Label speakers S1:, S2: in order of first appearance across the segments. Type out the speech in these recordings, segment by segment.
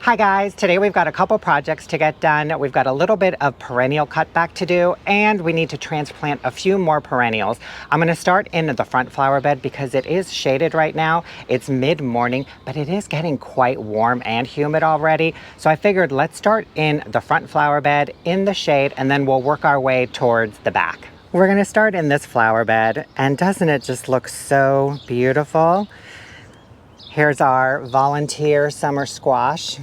S1: Hi guys, today we've got a couple projects to get done. We've got a little bit of perennial cutback to do, and we need to transplant a few more perennials. I'm going to start in the front flower bed because it is shaded right now. It's mid-morning, but it is getting quite warm and humid already. So I figured let's start in the front flower bed in the shade, and then we'll work our way towards the back. We're going to start in this flower bed, and doesn't it just look so beautiful? Here's our volunteer summer squash.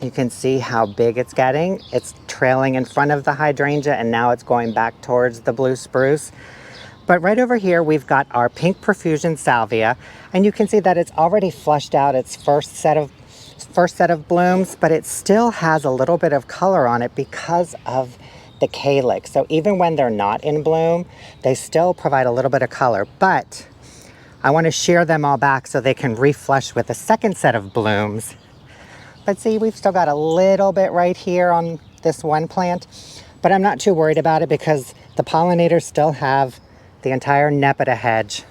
S1: You can see how big it's getting. It's trailing in front of the hydrangea and now it's going back towards the blue spruce. But right over here, we've got our pink profusion salvia, and you can see that it's already flushed out its first set of blooms, but it still has a little bit of color on it because of the calyx. So even when they're not in bloom, they still provide a little bit of color. But I want to shear them all back so they can reflush with a second set of blooms. But see, we've still got a little bit right here on this one plant, but I'm not too worried about it because the pollinators still have the entire Nepeta hedge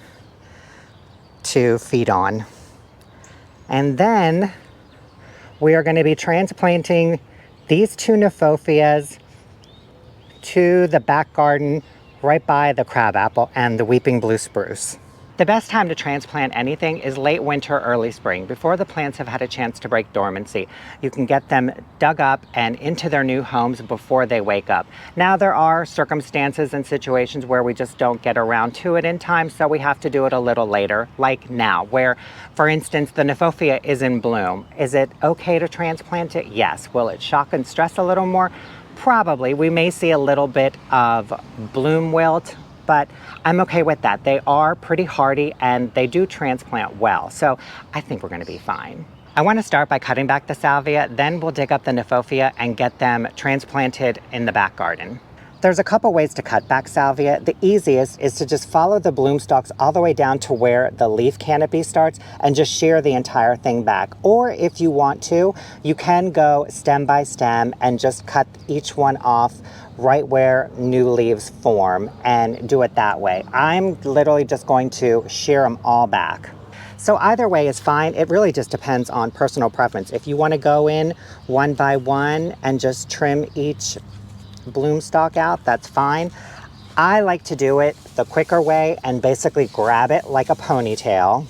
S1: to feed on. And then we are going to be transplanting these two Nephophias to the back garden right by the crabapple and the weeping blue spruce. The best time to transplant anything is late winter, early spring, before the plants have had a chance to break dormancy. You can get them dug up and into their new homes before they wake up. Now there are circumstances and situations where we just don't get around to it in time, so we have to do it a little later, like now, where, for instance, the Nephophia is in bloom. Is it okay to transplant it? Yes. Will it shock and stress a little more? Probably. We may see a little bit of bloom wilt, but I'm okay with that. They are pretty hardy and they do transplant well, so I think we're going to be fine. I want to start by cutting back the salvia, then we'll dig up the Nephophyia and get them transplanted in the back garden. There's a couple ways to cut back salvia. The easiest is to just follow the bloom stalks all the way down to where the leaf canopy starts and just shear the entire thing back. Or if you want to, you can go stem by stem and just cut each one off right where new leaves form and do it that way. I'm literally just going to shear them all back. So either way is fine. It really just depends on personal preference. If you want to go in one by one and just trim each bloom stalk out, that's fine. I like to do it the quicker way and basically grab it like a ponytail.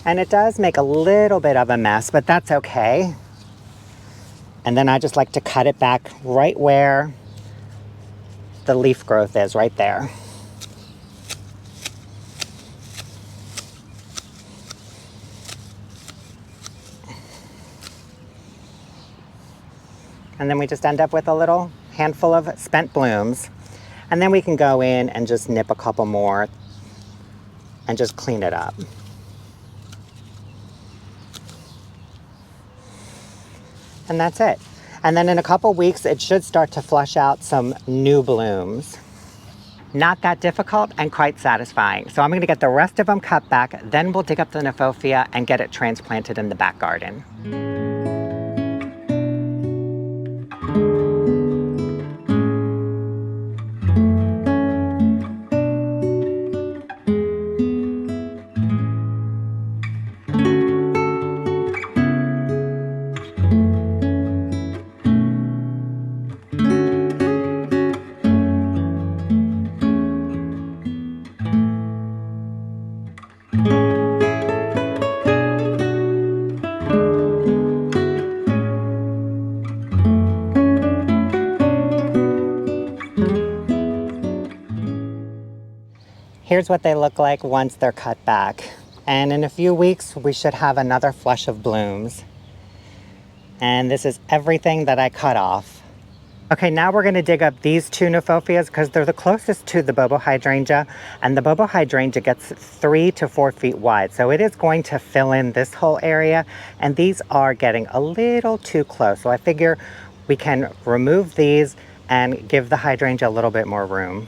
S1: And it does make a little bit of a mess, but that's okay. And then I just like to cut it back right where the leaf growth is, right there. And then we just end up with a little handful of spent blooms. And then we can go in and just nip a couple more and just clean it up. And that's it. And then in a couple weeks, it should start to flush out some new blooms. Not that difficult and quite satisfying. So I'm going to get the rest of them cut back, then we'll dig up the Nephophyia and get it transplanted in the back garden. Here's what they look like once they're cut back. And in a few weeks, we should have another flush of blooms. And this is everything that I cut off. Okay, now we're going to dig up these two Nephophias because they're the closest to the Bobo hydrangea, and the Bobo hydrangea gets 3 to 4 feet wide, so it is going to fill in this whole area, and these are getting a little too close. So I figure we can remove these and give the hydrangea a little bit more room.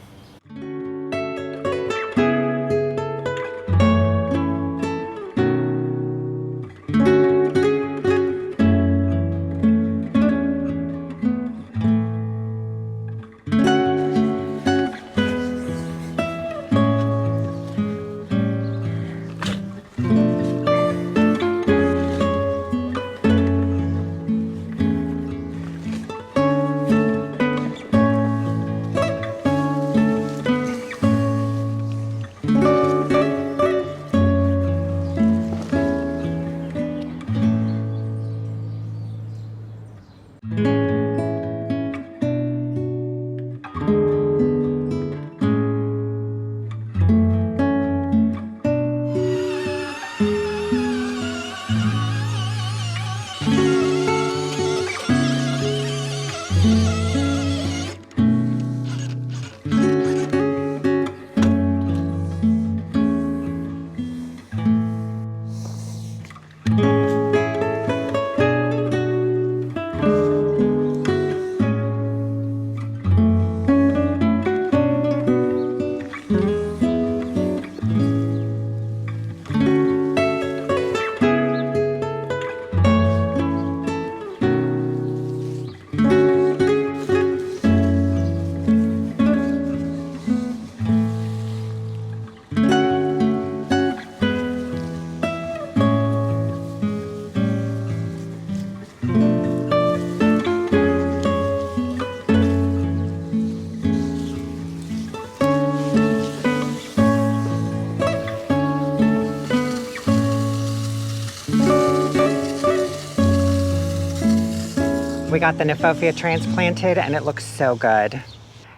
S1: We got the Kniphofia transplanted and it looks so good.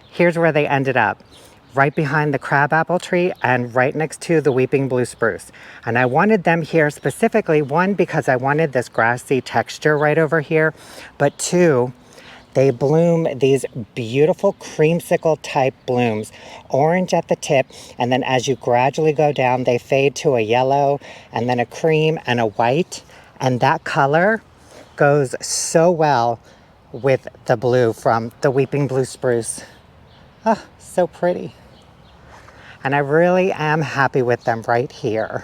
S1: Here's where they ended up. Right behind the crabapple tree and right next to the weeping blue spruce. And I wanted them here specifically, one, because I wanted this grassy texture right over here, but two, they bloom these beautiful creamsicle type blooms, orange at the tip, and then as you gradually go down, they fade to a yellow and then a cream and a white. And that color goes so well with the blue from the weeping blue spruce. Oh, so pretty. And I really am happy with them right here.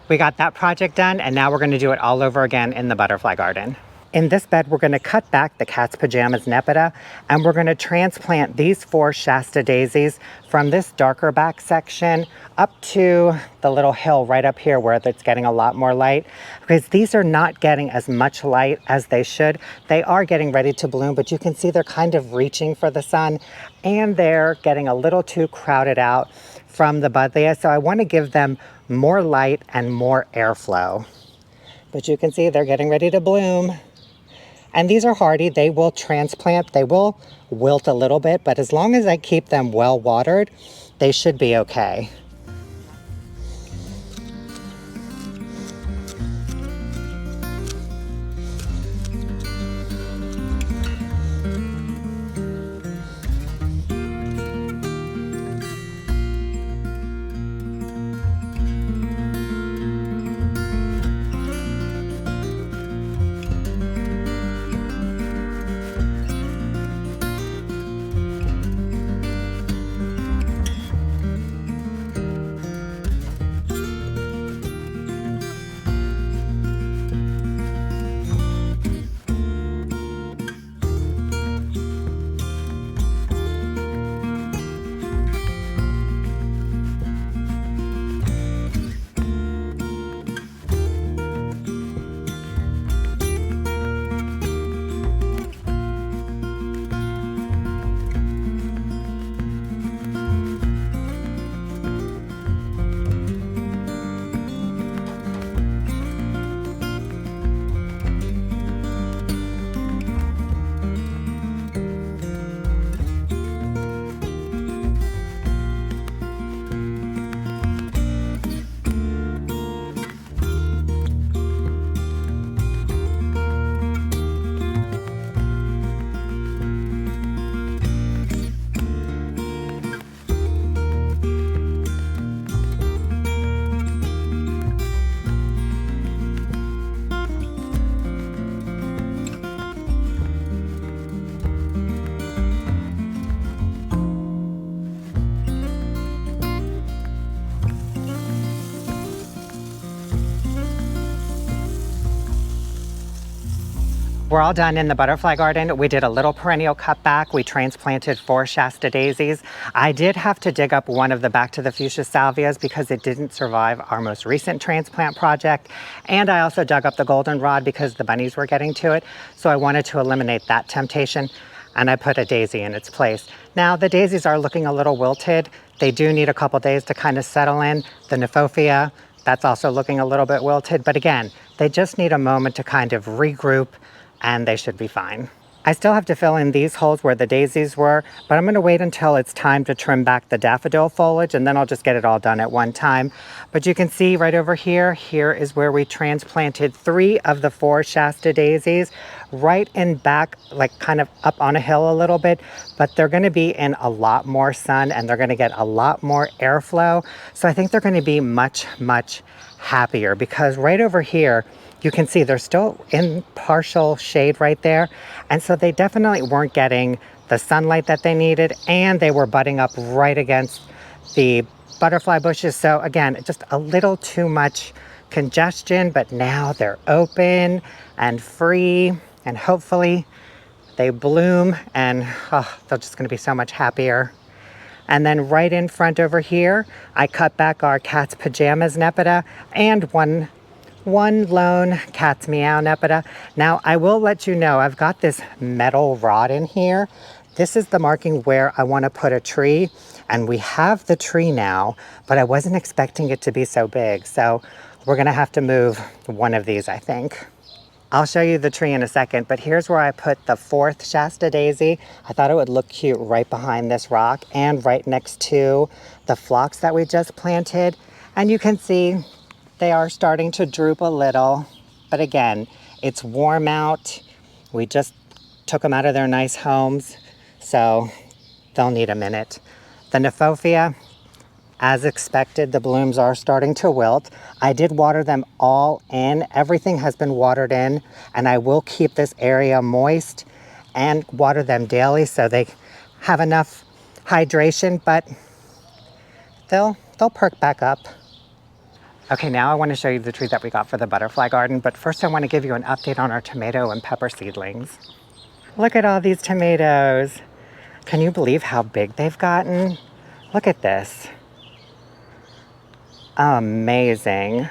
S1: We got that project done, and now we're gonna do it all over again in the butterfly garden. In this bed, we're gonna cut back the cat's pajamas nepeta, and we're gonna transplant these 4 Shasta daisies from this darker back section up to the little hill right up here where it's getting a lot more light, because these are not getting as much light as they should. They are getting ready to bloom, but you can see they're kind of reaching for the sun, and they're getting a little too crowded out from the buddleia, so I wanna give them more light and more airflow. But you can see they're getting ready to bloom. And these are hardy. They will transplant. They will wilt a little bit, but as long as I keep them well watered, they should be okay. We're all done in the butterfly garden. We did a little perennial cutback. We transplanted 4 Shasta daisies. I did have to dig up one of the back to the fuchsia salvias because it didn't survive our most recent transplant project. And I also dug up the goldenrod because the bunnies were getting to it. So I wanted to eliminate that temptation, and I put a daisy in its place. Now the daisies are looking a little wilted. They do need a couple days to kind of settle in. The Kniphofia, that's also looking a little bit wilted. But again, they just need a moment to kind of regroup, and they should be fine. I still have to fill in these holes where the daisies were, but I'm gonna wait until it's time to trim back the daffodil foliage, and then I'll just get it all done at one time. But you can see right over here, here is where we transplanted 3 of the 4 Shasta daisies, right in back, like kind of up on a hill a little bit, but they're gonna be in a lot more sun and they're gonna get a lot more airflow. So I think they're gonna be much, much happier, because right over here, you can see they're still in partial shade right there. And so they definitely weren't getting the sunlight that they needed, and they were butting up right against the butterfly bushes. So again, just a little too much congestion, but now they're open and free, and hopefully they bloom, and they're just gonna be so much happier. And then right in front over here, I cut back our cat's pajamas nepeta and one lone cat's meow nepeta. Now I will let you know, I've got this metal rod in here. This is the marking where I want to put a tree, and we have the tree now, but I wasn't expecting it to be so big. So we're gonna have to move one of these, I think. I'll show you the tree in a second, but here's where I put the 4th Shasta daisy. I thought it would look cute right behind this rock and right next to the phlox that we just planted. And you can see they are starting to droop a little, but again, it's warm out. We just took them out of their nice homes, so they'll need a minute. The Kniphofia, as expected, the blooms are starting to wilt. I did water them all in. Everything has been watered in, and I will keep this area moist and water them daily so they have enough hydration, but they'll perk back up. Okay, now I want to show you the tree that we got for the butterfly garden, but first I want to give you an update on our tomato and pepper seedlings. Look at all these tomatoes. Can you believe how big they've gotten? Look at this. Amazing.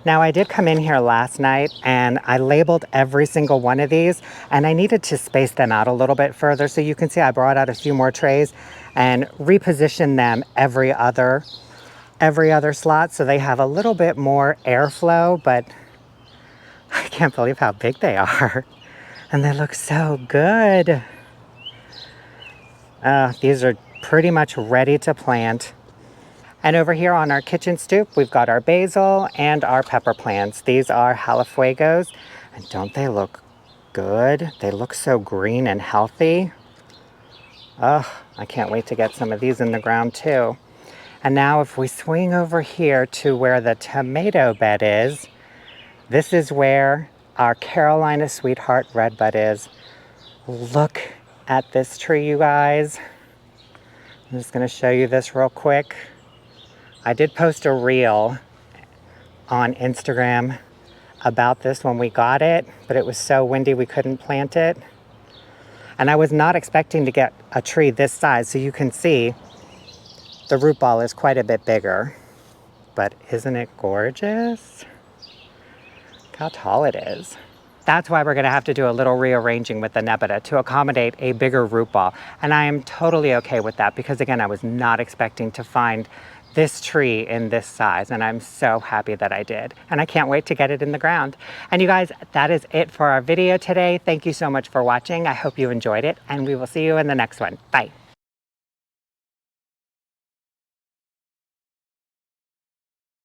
S1: Now I did come in here last night and I labeled every single one of these, and I needed to space them out a little bit further. So you can see I brought out a few more trays and repositioned them every other slot so they have a little bit more airflow, but I can't believe how big they are. And they look so good. These are pretty much ready to plant. And over here on our kitchen stoop, we've got our basil and our pepper plants. These are Halafuegos, and don't they look good? They look so green and healthy. Oh, I can't wait to get some of these in the ground too. And now if we swing over here to where the tomato bed is, this is where our Carolina Sweetheart redbud is. Look at this tree, you guys. I'm just gonna show you this real quick. I did post a reel on Instagram about this when we got it, but it was so windy we couldn't plant it. And I was not expecting to get a tree this size, so you can see the root ball is quite a bit bigger. But isn't it gorgeous? Look how tall it is. That's why we're gonna have to do a little rearranging with the Nebeta to accommodate a bigger root ball. And I am totally okay with that because again, I was not expecting to find this tree in this size, and I'm so happy that I did. And I can't wait to get it in the ground. And you guys, that is it for our video today. Thank you so much for watching. I hope you enjoyed it, and we will see you in the next one. Bye.